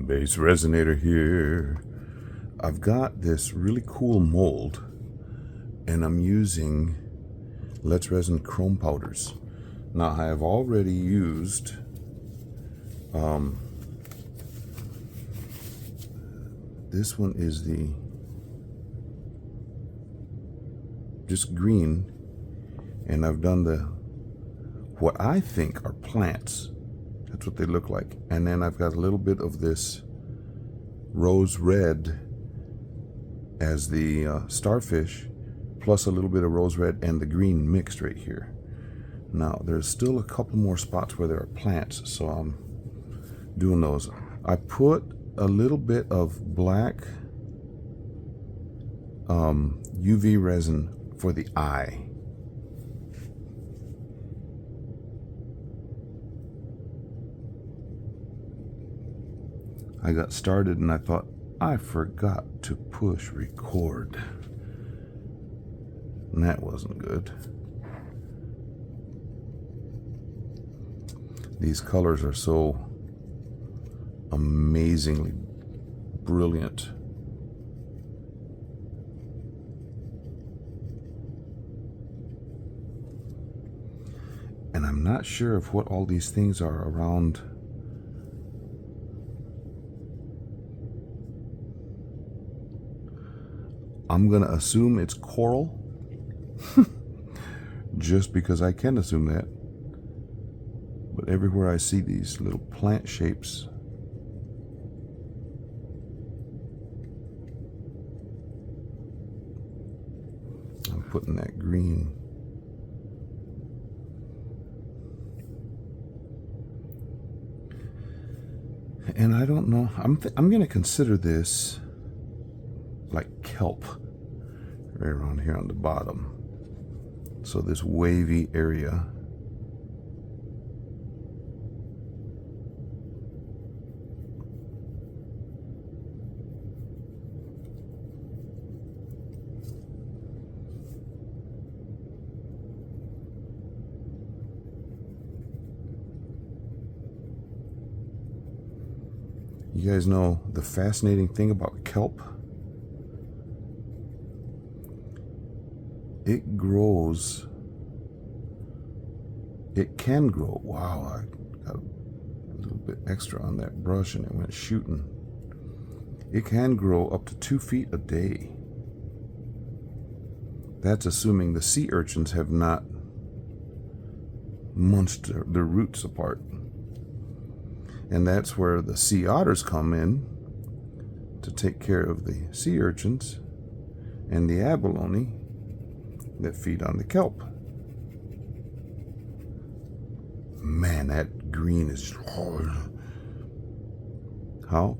BassResinator here. I've got this really cool mold and I'm using Let's Resin chrome powders. Now I have already used this one is the just green, and I've done the what I think are plants. That's what they look like. And then I've got a little bit of this rose red as the starfish, plus a little bit of rose red and the green mixed right here. Now there's still a couple more spots where there are plants, so I'm doing those. I put a little bit of black UV resin for the eye. I got started and I thought, I forgot to push record. And that wasn't good. These colors are so amazingly brilliant. And I'm not sure of what all these things are around. I'm gonna assume it's coral just because I can assume that. But everywhere I see these little plant shapes, I'm putting that green. And I don't know, I'm gonna consider this like kelp right around here on the bottom. So this wavy area. You guys know the fascinating thing about kelp? It grows, it can grow. Wow, I got a little bit extra on that brush and it went shooting. It can grow up to 2 feet a day. That's assuming the sea urchins have not munched their roots apart. And that's where the sea otters come in to take care of the sea urchins and the abalone that feed on the kelp. Man, that green is how?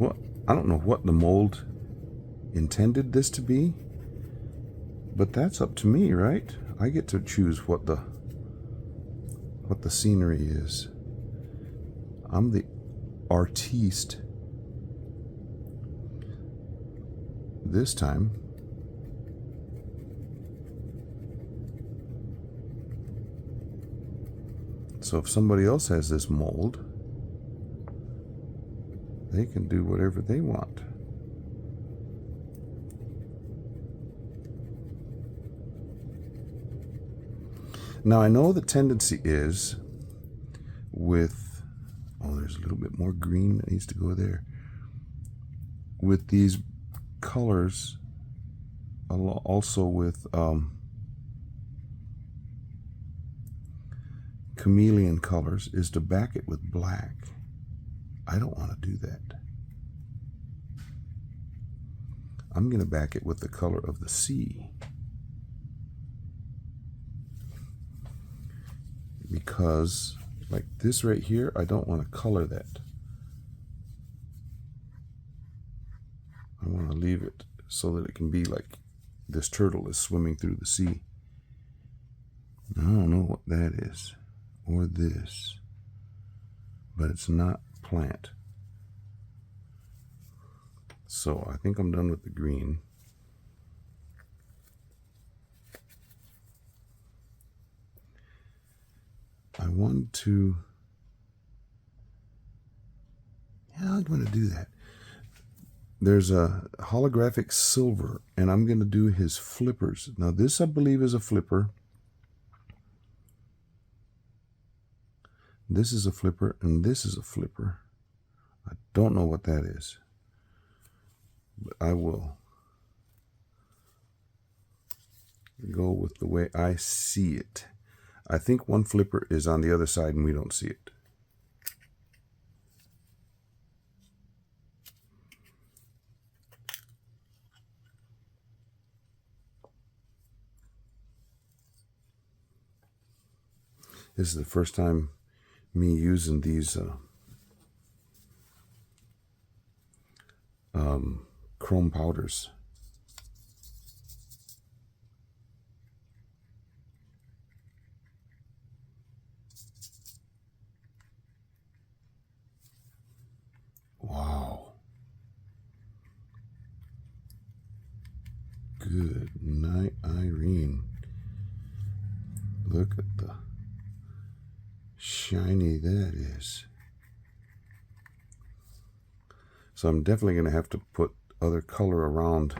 Well, I don't know what the mold intended this to be, but that's up to me, right? I get to choose what the scenery is. I'm the artiste this time. So if somebody else has this mold, they can do whatever they want. Now I know the tendency is with, oh, there's a little bit more green that needs to go there. With these colors, also with chameleon colors, is to back it with black. I don't want to do that. I'm going to back it with the color of the sea. because Like this right here, I don't want to color that. I want to leave it so that it can be like this turtle is swimming through the sea. I don't know what that is, or this, but it's not plant. So I think I'm done with the green. I want to, yeah, I'm going to do that. There's a holographic silver, and I'm going to do his flippers. Now this I believe is a flipper. This is a flipper, and this is a flipper. I don't know what that is, but I will go with the way I see it. I think one flipper is on the other side and we don't see it. This is the first time me using these chrome powders. Wow. Good night, Irene. Look at the shiny that is. So I'm definitely going to have to put other color around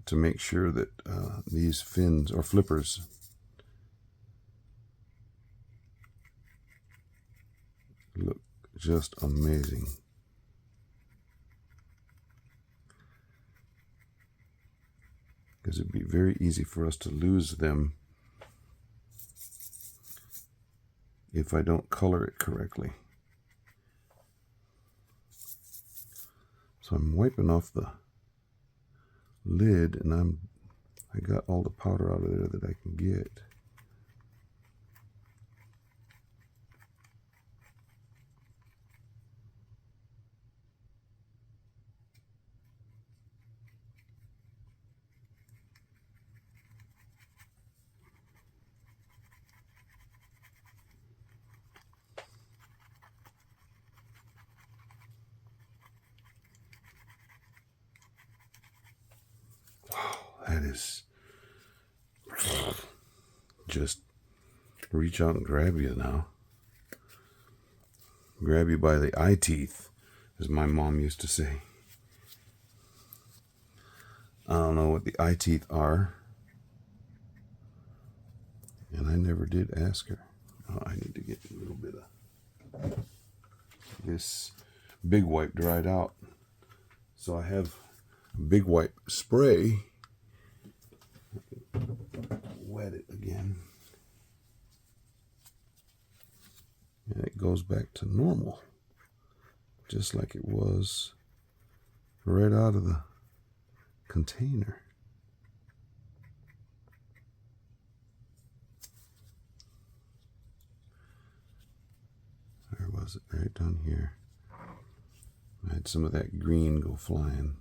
to make sure that these fins or flippers look just amazing. Because it'd be very easy for us to lose them if I don't color it correctly. So I'm wiping off the lid, and I got all the powder out of there that I can get. That is just reach out and grab you now. Grab you by the eye teeth, as my mom used to say. I don't know what the eye teeth are, and I never did ask her. Oh, I need to get a little bit of this big wipe dried out. So I have a big wipe spray. Wet it again, and it goes back to normal, just like it was right out of the container. Where was it? Right down here. I had some of that green go flying.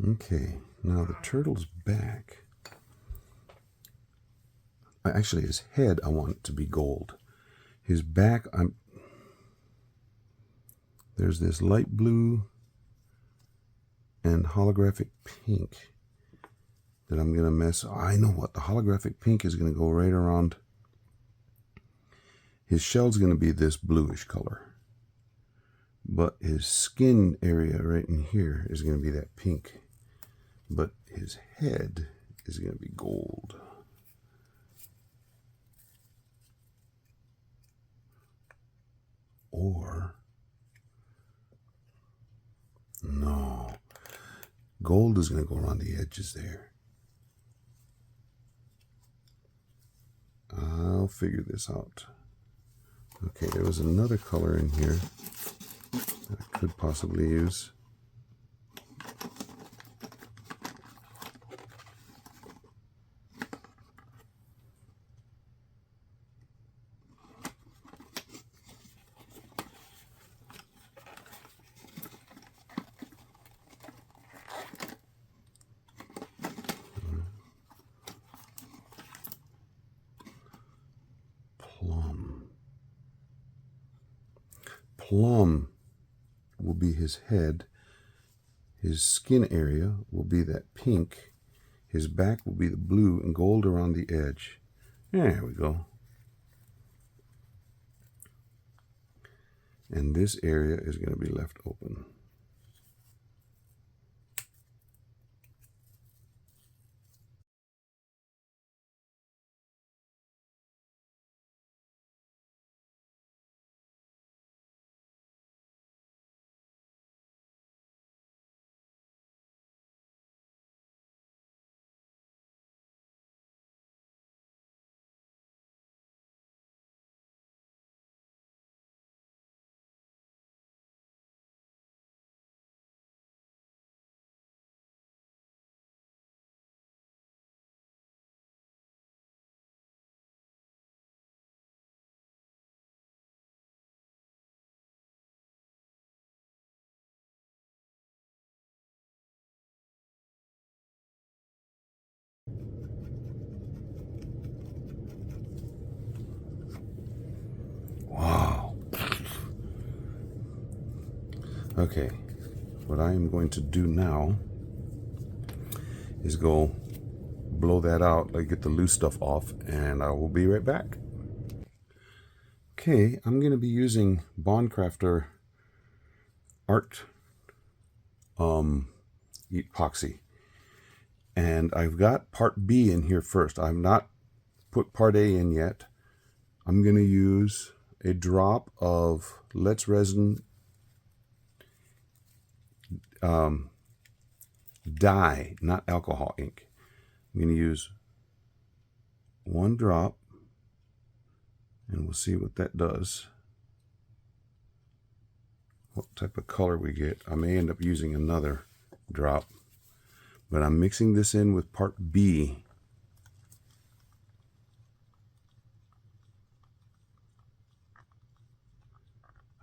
Okay, now the turtle's back. Actually, his head, I want it to be gold. His back, there's this light blue and holographic pink that I'm going to mess. I know what, the holographic pink is going to go right around. His shell's going to be this bluish color. but his skin area right in here is going to be that pink, but his head is going to be gold. Or no, gold is going to go around the edges there. I'll figure this out. Okay, there was another color in here that I could possibly use. Plum will be his head. His skin area will be that pink. His back will be the blue and gold around the edge. There we go. And this area is going to be left open. Wow. Okay, what I am going to do now is go blow that out, like get the loose stuff off, and I will be right back. Okay, I'm going to be using Bondcrafter Art epoxy, and I've got part B in here first. I've not put part A in yet. I'm going to use a drop of Let's Resin dye, not alcohol ink. I'm going to use one drop, and we'll see what that does, what type of color we get. I may end up using another drop, but I'm mixing this in with part B.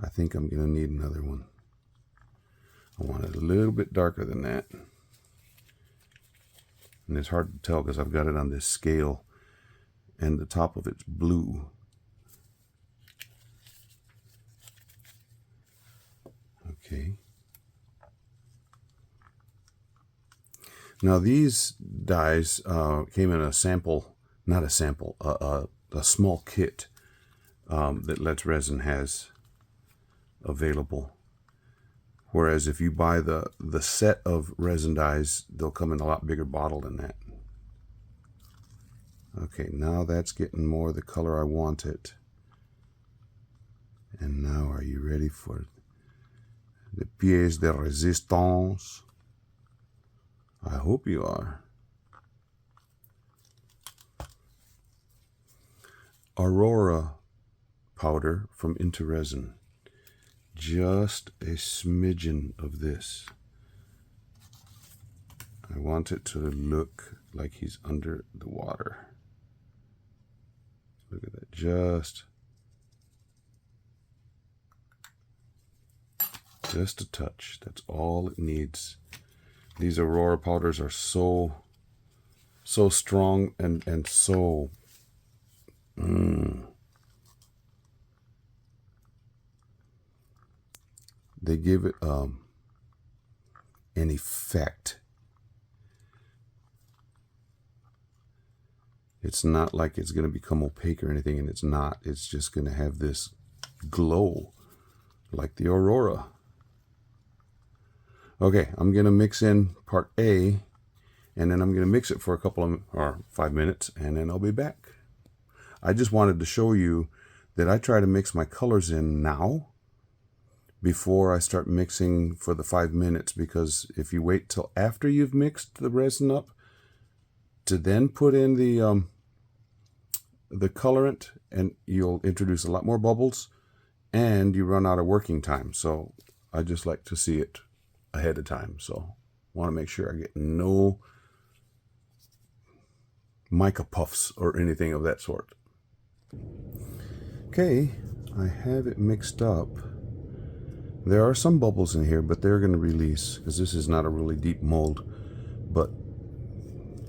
I think I'm going to need another one. I want it a little bit darker than that. And it's hard to tell because I've got it on this scale and the top of it's blue. Okay. Now these dyes came in a sample, not a sample, a small kit that Let's Resin has available. Whereas if you buy the set of resin dyes, they'll come in a lot bigger bottle than that. Okay, now that's getting more the color I want it. And now are you ready for the pièce de résistance? I hope you are. Aurora powder from Into Resin. Just a smidgen of this. I want it to look like he's under the water. Look at that, just a touch. That's all it needs. These Aurora powders are so strong and so they give it an effect. It's not like it's going to become opaque or anything, and it's not. It's just going to have this glow like the Aurora. Okay, I'm gonna mix in part A, and then I'm gonna mix it for a couple of, or 5 minutes, and then I'll be back. I just wanted to show you that I try to mix my colors in now before I start mixing for the 5 minutes, because if you wait till after you've mixed the resin up to then put in the colorant, and you'll introduce a lot more bubbles and you run out of working time. So I just like to see it ahead of time. So I want to make sure I get no mica puffs or anything of that sort. Okay, I have it mixed up. There are some bubbles in here, but they're going to release because this is not a really deep mold. But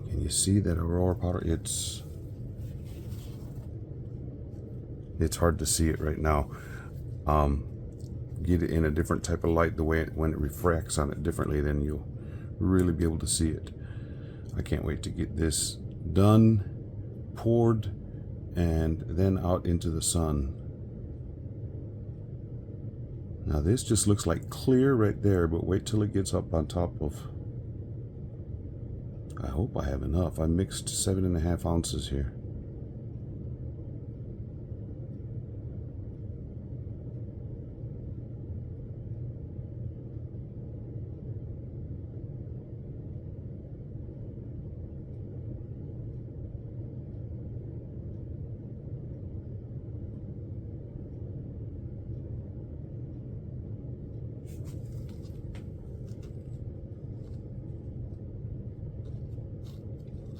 can you see that Aurora powder? It's hard to see it right now. Get it in a different type of light, the way when it refracts on it differently, then you'll really be able to see it. I can't wait to get this done, poured, and then out into the sun. Now this just looks like clear right there, but wait till it gets up on top of, I hope I have enough. I mixed 7.5 ounces here.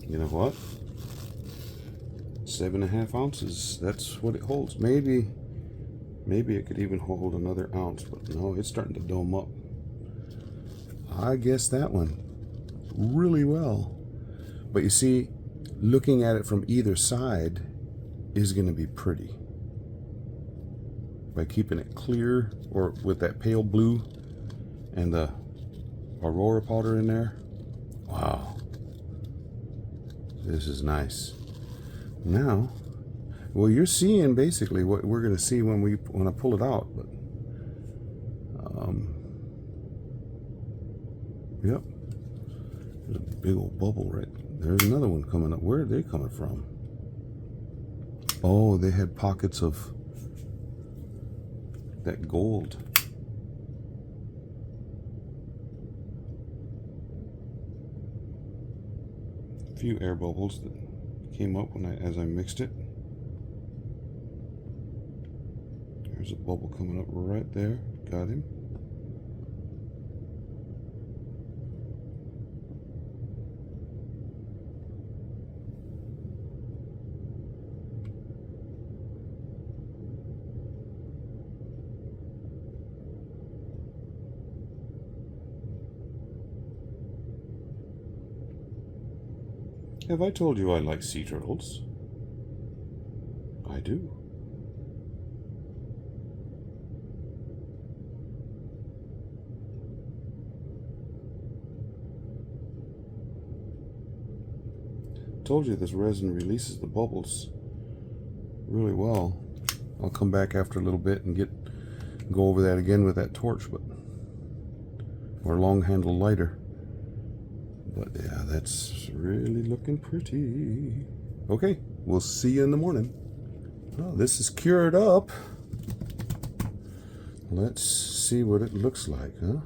You know what? 7.5 ounces. That's what it holds. Maybe it could even hold another ounce, but no, it's starting to dome up. I guess that one really well. But you see, looking at it from either side is going to be pretty. By keeping it clear, or with that pale blue and the Aurora powder in there. Wow. This is nice. Now, well, you're seeing basically what we're going to see when I pull it out. But yep, there's a big old bubble right there's another one coming up. Where are they coming from? Oh, they had pockets of that gold. A few air bubbles that came up as I mixed it. There's a bubble coming up right there. Got him. Have I told you I like sea turtles? I do. Told you this resin releases the bubbles really well. I'll come back after a little bit and go over that again with that torch, or long handle lighter. But yeah, that's really looking pretty. Okay, we'll see you in the morning. Well, this is cured up. Let's see what it looks like, huh?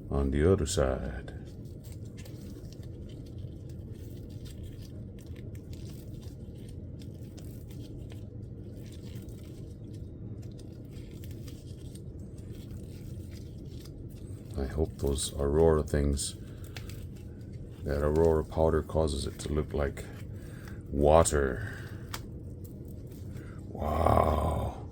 On the other side. I hope those Aurora things, that Aurora powder causes it to look like water. Wow.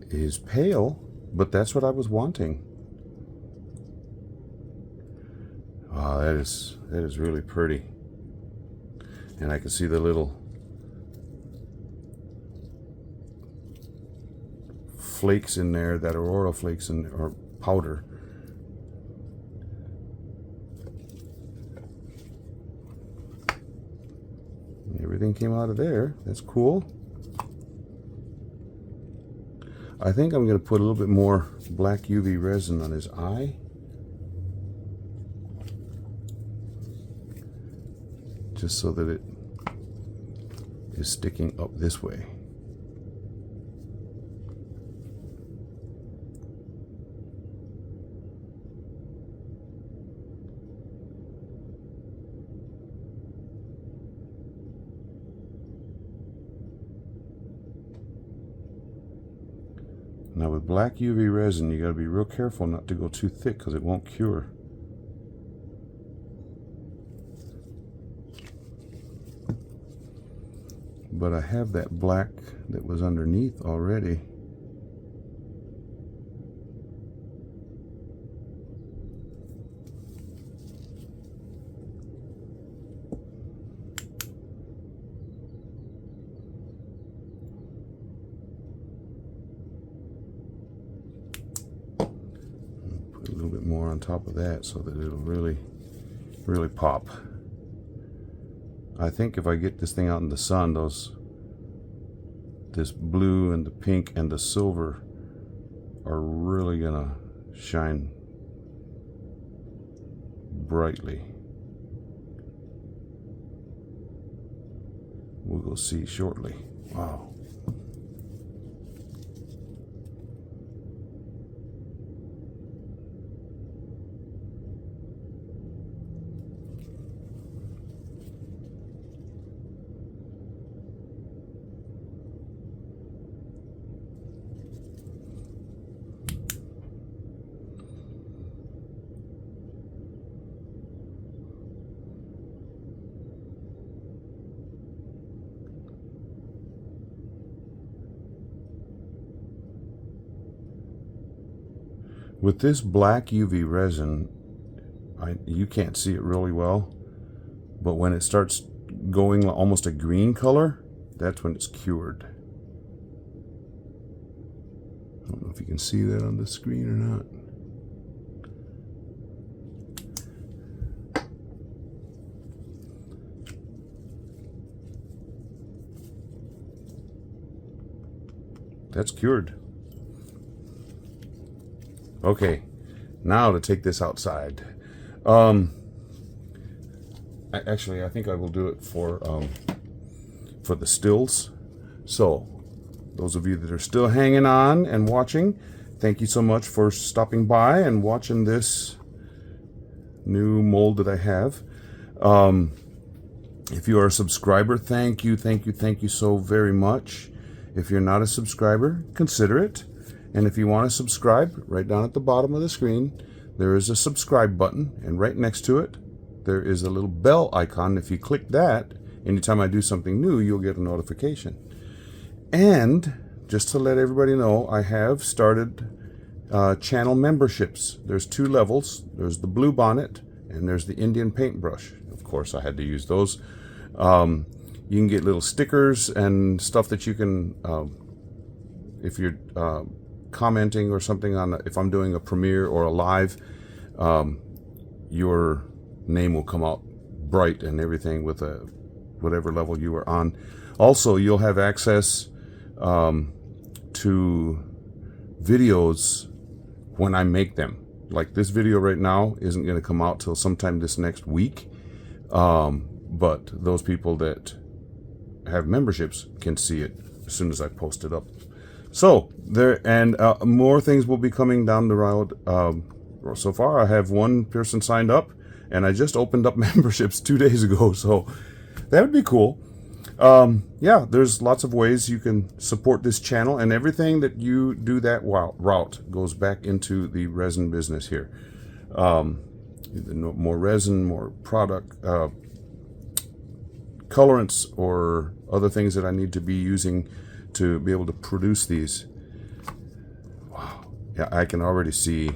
It is pale, but that's what I was wanting. Wow, that is really pretty. And I can see the little flakes in there, that Aurora flakes or powder. everything came out of there. That's cool. I think I'm going to put a little bit more black UV resin on his eye. Just so that it is sticking up this way. Now with black UV resin, you got to be real careful not to go too thick because it won't cure. But I have that black that was underneath already. Put a little bit more on top of that so that it'll really pop. I think if I get this thing out in the sun, this blue and the pink and the silver are really gonna shine brightly. We'll go see shortly. Wow. With this black UV resin, you can't see it really well, but when it starts going almost a green color, that's when it's cured. I don't know if you can see that on the screen or not. That's cured. Okay, now to take this outside. Actually, I think I will do it for the stills. So, those of you that are still hanging on and watching, thank you so much for stopping by and watching this new mold that I have. If you are a subscriber, thank you so very much. If you're not a subscriber, consider it. And if you want to subscribe, right down at the bottom of the screen, there is a subscribe button, and right next to it, there is a little bell icon. If you click that, anytime I do something new, you'll get a notification. And just to let everybody know, I have started channel memberships. There's 2 levels. There's the Blue Bonnet, and there's the Indian Paintbrush. Of course, I had to use those. You can get little stickers and stuff that you can, if you're commenting or something on, if I'm doing a premiere or a live, your name will come out bright and everything with whatever level you were on. Also, you'll have access to videos when I make them. Like this video right now isn't going to come out till sometime this next week, but those people that have memberships can see it as soon as I post it up. So there, and more things will be coming down the road. So far, I have 1 person signed up, and I just opened up memberships 2 days ago. So that would be cool. Yeah, there's lots of ways you can support this channel, and everything that you do that route goes back into the resin business here. More resin, more product, colorants, or other things that I need to be using to be able to produce these. Wow. Yeah, I can already see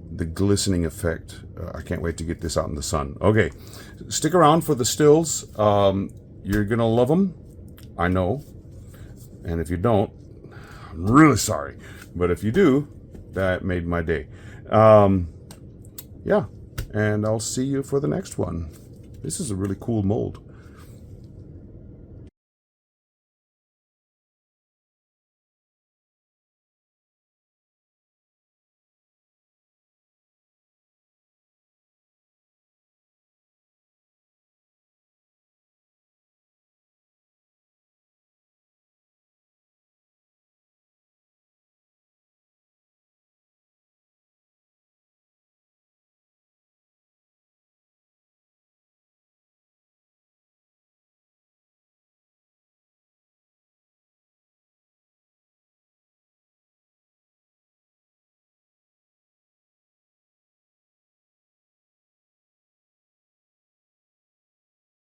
the glistening effect. I can't wait to get this out in the sun. Okay, stick around for the stills. You're gonna love them, I know. And if you don't, I'm really sorry. But if you do, that made my day. Yeah, and I'll see you for the next one. This is a really cool mold.